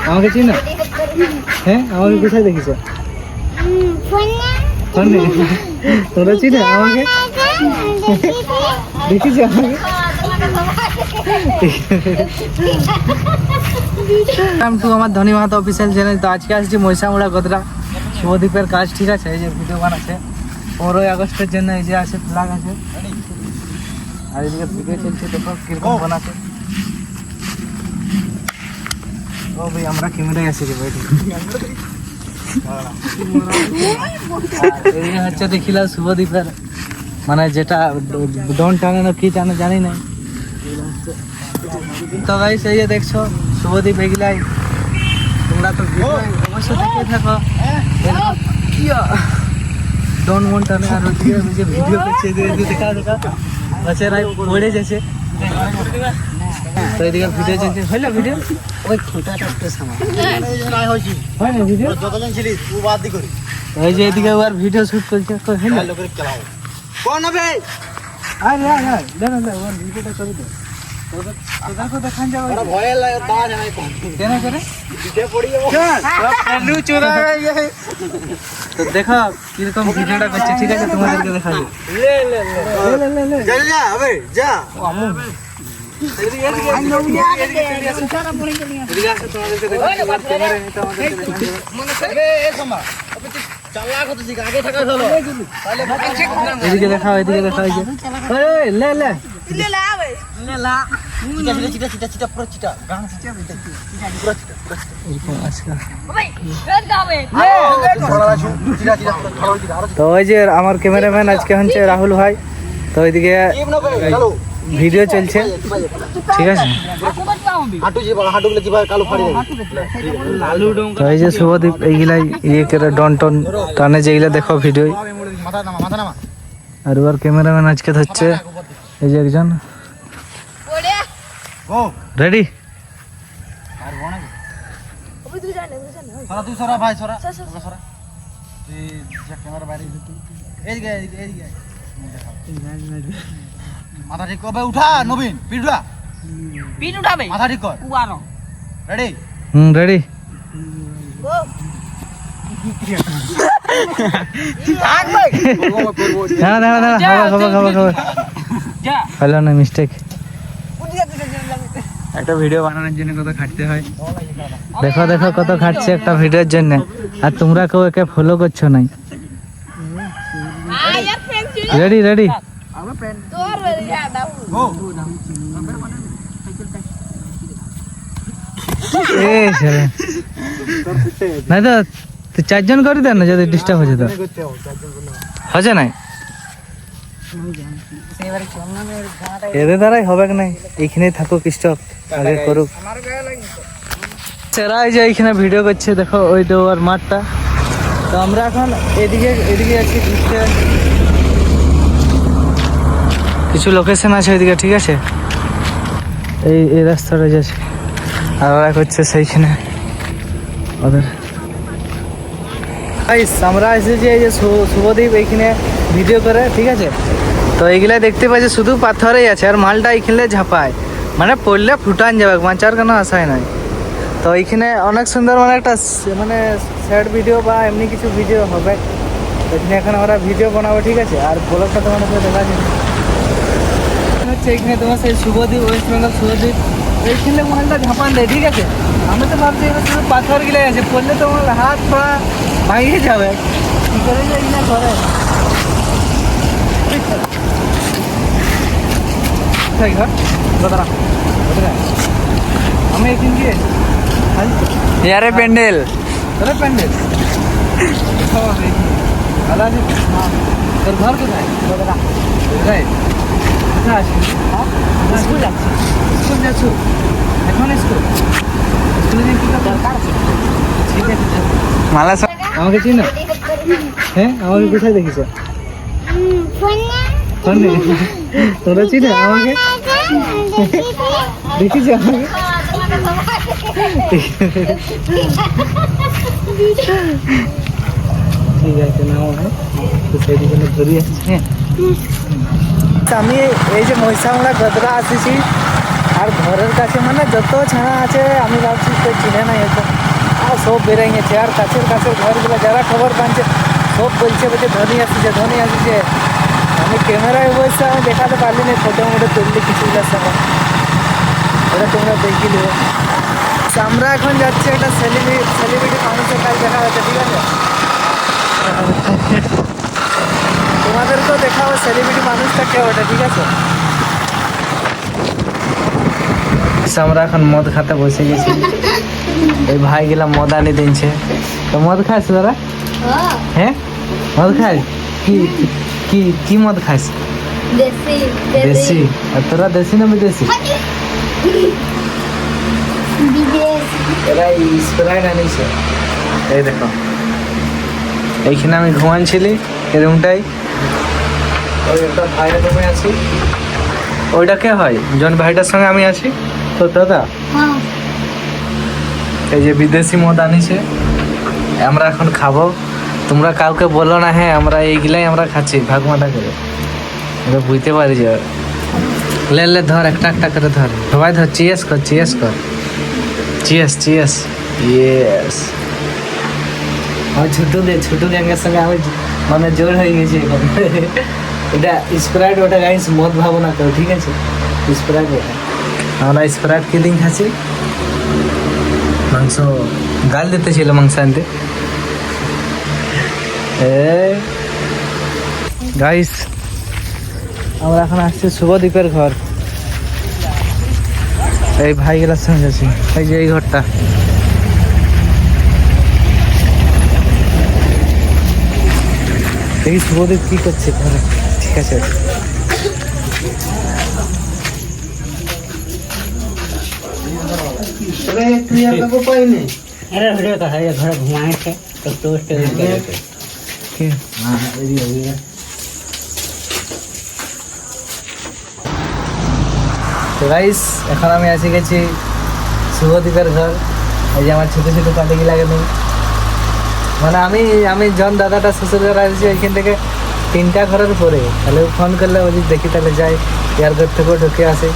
আমাকে চিনো? হ্যাঁ, আমাকে কোথায় দেখেছো? ফোনে। তোরা চিনো আমাকে? দেখেছি আমাকে? টু আমার ধনী মাহাতো অফিসিয়াল চ্যানেল। তো আজকে আসছি মহিষামুড়া গদরা শুভদীপের কাজ, ঠিক আছে? এই যে ভিডিও বানাচ্ছে 15ই আগস্টের জন্য, এই যে আছে ফ্ল্যাগ আছে, আর এদিকে ভিডিও চলছে, দেখো কিরকম বানাচ্ছে। ও ভাই, আমরা ক্যামেরায় আসি রে ভাই। এদিকে হচ্ছে দেখিলা শুভদীপের, মানে যেটা ডন টানে না কি টানে জানি না। তো ভাই সেই যে দেখছো শুভদীপ এগুলাই, তোমরা তো অবশ্যই দেখে থাকো। ডন মন টানে আর ওইদিকে ভিডিও করছে, দেখা দেখা বাচ্চারা পড়ে যাচ্ছে। তো এদিকে ভিডিও চলছে, হইলো ভিডিও ওই ছোটাটা একটু সামান হয় না ভিডিও যতজন ছিলিস ও বাদ দি করি। এই যে এদিকে আর ভিডিও শুট করছে, তো হইলো লোক করে চালাও কোন হবে। আয় আয় আয় দেন না ওর ভিডিওটা করে দে। তোদের তো দেখান যাবে, ওরা ভয় লাগে দাঁড়া নাই কেন করে ভিডিও পড়ি যাবো সব ফ্রেন্ডু চোরা হয়ে গেছে। তো দেখো কিরকম ভিডিওটা করছে, ঠিক আছে? তোমাদেরকে দেখাবো। লে লে লে লে লে যা যা হবে যা আমু এদিকে দেখা, এদিকে দেখা, লে লে তো ওই যে আমার ক্যামেরাম্যান আজকে হচ্ছে রাহুল ভাই। তো ওইদিকে ভিডিও চলছে, ঠিক আছে? তো এই যে শুভদীপ এইগুলাই ইয়ে করে ডন টন টানে, যেগুলা দেখো ভিডিও। আর ওর ক্যামেরাম্যান আজকে হচ্ছে এই যে একজন। রেডি? মাথা ঠিক কবে উঠা নবীন, পিঠ উঠা, পিঠ উঠাবে, মাথা ঠিক কর। রেডি? রেডি। হলো না, মিস্টেক। একটা ভিডিও বানানোর জন্য কত খাটতে হয়, দেখো দেখো কত খাটছে একটা ভিডিওর জন্য, আর তোমরা কেউ একে ফলো করছো নাই। Ready ready? নাই তো তুই 4 জন করে দেন না, যদি ডিস্টার্ব হয়েছে তো হচ্ছে নাই, এদের দ্বারাই হবে নাই। এইখানেই থাকুক, স্টপ আগে করুক। সেরা এই যে এইখানে ভিডিও করছে, দেখো ওই আর মাঠটা। তো আমরা এখন এদিকে এদিকে আছি, কিছু লোকেশন আছে ওইদিকে, ঠিক আছে? এই রাস্তাটা যাচ্ছে, আর ওরা করছে সেইখানে ওদের। আমরা এসেছি এই যে শুভদীপ এইখানে ভিডিও করে, ঠিক আছে? তো এইগুলা দেখতে পাচ্ছি শুধু পাথরেই আছে, আর মালটা এইখানে ঝাপায়, মানে পড়লে ফুটান যাবে, বাঁচার কোনো আশায় নাই। তো এইখানে অনেক সুন্দর মানে একটা মানে স্যাড ভিডিও বা এমনি কিছু ভিডিও হবে, এখানে এখন আমরা ভিডিও বানাবো, ঠিক আছে? আর ব্লগটা তোমাদের দেখা যাবে হচ্ছে এইখানে তোমার সেই শুভদীপ, ওয়েস্ট বেঙ্গল শুভদীপ, এইখানে মালটা ঝাপান দেয়, ঠিক আছে? আমি তো ভাবছি এবার শুধু পাথর গিলে আছে, পড়লে তো আমার হাত পা ভাঙিয়ে যাবে, কী করে যে এইগুলো করে। আমি এখান দিয়ে ইয়ারে প্যান্ডেল, তোর প্যান্ডেল ভালো আছে। তোর ঘর কোথায়? কোথায় আসবি? স্কুল যাচ্ছি। স্কুল যাচ্ছ এখন? স্কুলে দরকার আছে, ঠিক আছে? মালা আমাকে চিনো? হ্যাঁ, আমাকে কোথায় দেখেছো? ফোনে। তোরা চিনো আমাকে? দেখেছি আমাকে? ঠিক আছে, নাও হ্যাঁ, তো সেদিকে ঘুরি আসছি। হ্যাঁ, আমি এই যে মহিষামুড়া গদরা আসিছি, আর ঘরের কাছে মানে যত ছানা আছে আমি ভাবছি তো চিনে নাই হয়তো, আর সব বেড়ে গেছে। আর কাছের ঘরগুলো যারা খবর পাচ্ছে সব বলছে ধনী আসছে। আমি ক্যামেরায় বসে আমি দেখাতে পারলি না, ফটো মোটো তুললি কিছুগুলোর সঙ্গে, ওটা তোমরা দেখি নেবো। আমরা এখন যাচ্ছি একটা সেলিব্রিটি মানুষের কাজ দেখা হচ্ছে, ঠিক আছে? তোমাদেরকেও দেখাবো সেলিব্রিটি মানুষটা কে ওটা, ঠিক আছে? আমরা এখন মদ খাতে বসে গেছি, এই ভাই গেলা মদ আনি দিনছে। তো মদ খাস তোরা? হ্যাঁ মদ খাস? কি কি মদ খাস? দেশি। আর তোরা দেশি না বিদেশি? এরা স্প্রাইট আনিছে। এই দেখো এইখানে আমি ঘুমানছিলি এই রুমটাই, ওই একটা ভাইয়ের রুমে আছি। ওইটা কে হয়? জন ভাইটার সঙ্গে আমি আছি। তো দাদা এই যে বিদেশি মদ আনিছে, আমরা এখন খাবো। তোমরা কাউকে বলো না, হ্যাঁ আমরা এইগুলাই আমরা খাচ্ছি ভাগমাটা করে, আমরা বুঝতে পারি যে। লে ধর একটা করে ধর, সবাই ধর, চিয়ার্স কর চিয়ার্স। ইয়েস। আমার ছোটু গ্যাংয়ের সঙ্গে আমি মানে জোর হয়ে গেছি এখন। এটা স্প্রাইট, ওটা গাইস মদ ভাবো না কেউ, ঠিক আছে? স্প্রাইট ওটা, আমরা স্প্রাইট কিলিং খাচ্ছি। মাংস গাল দিতে ছিল, মাংস আনতে। গাইস আমরা এখন আসছি শুভদীপের ঘর। এই ভাই গেলার সঙ্গে আছি, এই যে এই ঘরটা। দেখি শুভদীপ কি করছে ঘরে, ঠিক আছে? घर घुमाए थे तो दोस्त তো গাইস এখন আমি এসে গেছি শুভদীপের ঘর। এই যে আমার ছোটো ছোটো পাটিকি লাগানো, মানে আমি জন দাদাটা শ্বশুর ঘর আসছি, ওইখান থেকে 3টা ঘরের পরে। তাহলে ফোন করলে বলি দেখি, তাহলে যাই ইয়ার ঘর থেকেও ঢুকে আসে।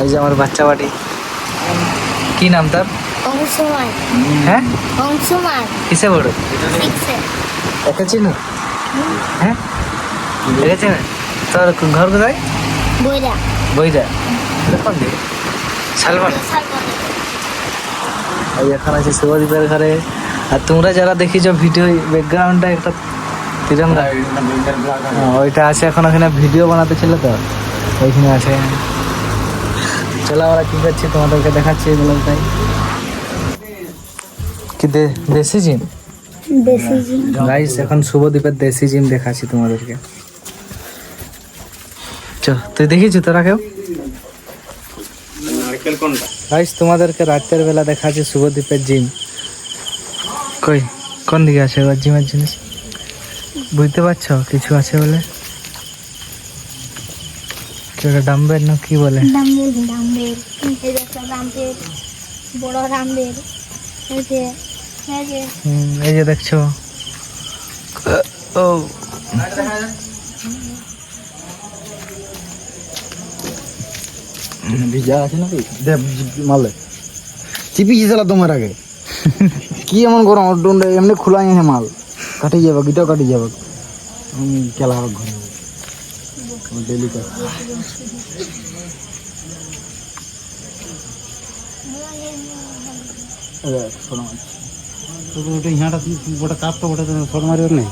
এই যে আমার বাচ্চা বাটি, কি নাম তার? হ্যাঁ কিসে বড় দেখেছি না? হ্যাঁ দেখেছি না? তোর ঘর কোথায়? বইরা কোন দিকে? শালবন। এই এখন আছে শুভদীপের ঘরে। আর তোমরা যারা দেখিছো ভিডিও ব্যাকগ্রাউন্ডটা একটা তিরঙ্গা, ওইটা আছে। এখন ওখানে ভিডিও বানাতে ছিল তো, ওইখানে আছে। চলো আমরা কি করছি তোমাদেরকে দেখাচ্ছি এগুলো। তাই কি দেশি জিম গাইস, এখন শুভদীপের দেশি জিম দেখাচ্ছি তোমাদেরকে। তুই দেখিস তোরা কেউ? গাইস তোমাদেরকে রাতের বেলা দেখাচ্ছি শুভদীপের জিম। কই কোন দিকে আছে এবার জিমের জিনিস? বুঝতে পারছো কিছু আছে বলে? ডাম্বেল না কি বলে? এই যে দেখছো, ও ভিজা আছে নাকি মালে চিপিছি চালা তোমার আগে। কি এমন গরম এমনি খোলাই আছে মাল, কাটি যাবে গিটাও কাটি যাবে। খেলা হবে ঘরে ডেলি কাজ। ইহাটা গোটা কাপটা গোটা ফট মারিবার নেই।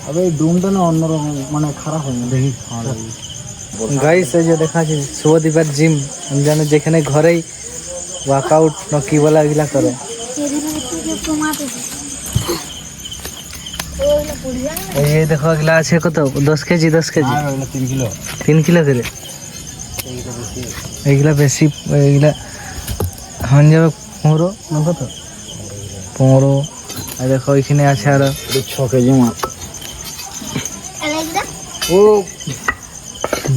আবে ডুমটা না অন্যরকম, মানে খারাপ হয় না দেখি। গাইস এই যে দেখাচ্ছি শুভদীপের জিম, আমি জানি যেখানে ঘরেই ওয়ার্কআউট না কি বলে এগুলা করে। এই দেখো এগুলা আছে কত, 10 কেজি 10 কেজি 3 কিলো করে। এইগুলা বেশি, এইগুলা হন যাবে 15 না কত 15। আর দেখো ওইখানে আছে আরো 6 কেজি মাল। ও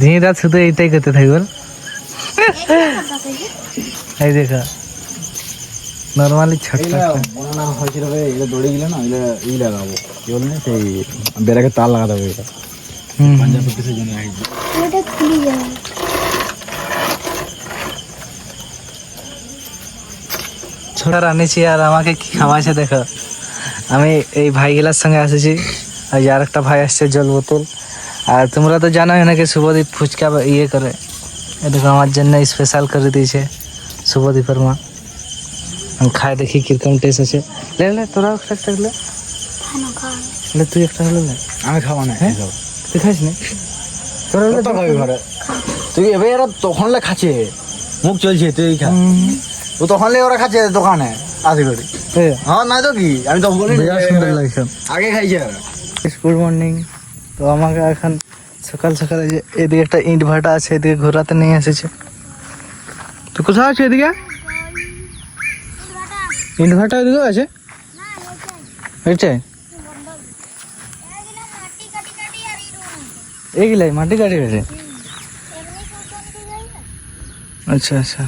দিন রাত শুধু এইটাই করতে থাকবে। এই দেখা নর্মালি ছোট হয়েছিল এটা দৌড়ে গেলে না, এটা ই লাগাবো কি বলে না, সেই বেড়াকে তার লাগাতে হবে। এটা পাঞ্জাব জন্য ছোটার আনেছি আর আমাকে কি খাওয়াছে দেখো। আমি এই ভাইগুলার সঙ্গে এসেছি, আর আর একটা ভাই আসছে জল বোতল। আর তোমরা তো জানোই নাকি শুভদীপ ফুচকা ইয়ে করে, এ দেখো আমার জন্য স্পেশাল করে দিয়েছে শুভদীপের মা। আমি খাই দেখি কিরকম টেস্ট আছে। লে লে তোরা একটা লে, লে তুই একটা হলো না, আমি খাবো না। হ্যাঁ? তুই খাইস না? তোরা হলে কত খাবি ঘরে? তুই এবার এরা তখন লে খাচ্ছে, মুখ চলছে তুই খা। ও তখন লে ওরা খাচ্ছে দোকানে আসি করে। হ্যাঁ না তো কি, আমি তো বলি বিরাট সুন্দর লাগছে। আগে খাইছে ওরা। Good morning. তো আমাকে এখন সকাল সকালে যে এদিকে একটা ইট ভাটা আছে, এদিকে ঘোরাতে নিয়ে এসেছে। তো কোথায় আছে এদিকে? ইট ভাটা ওইদিকেও আছে? এটাই এইগুলাই মাটি কাটি গেছে। আচ্ছা আচ্ছা।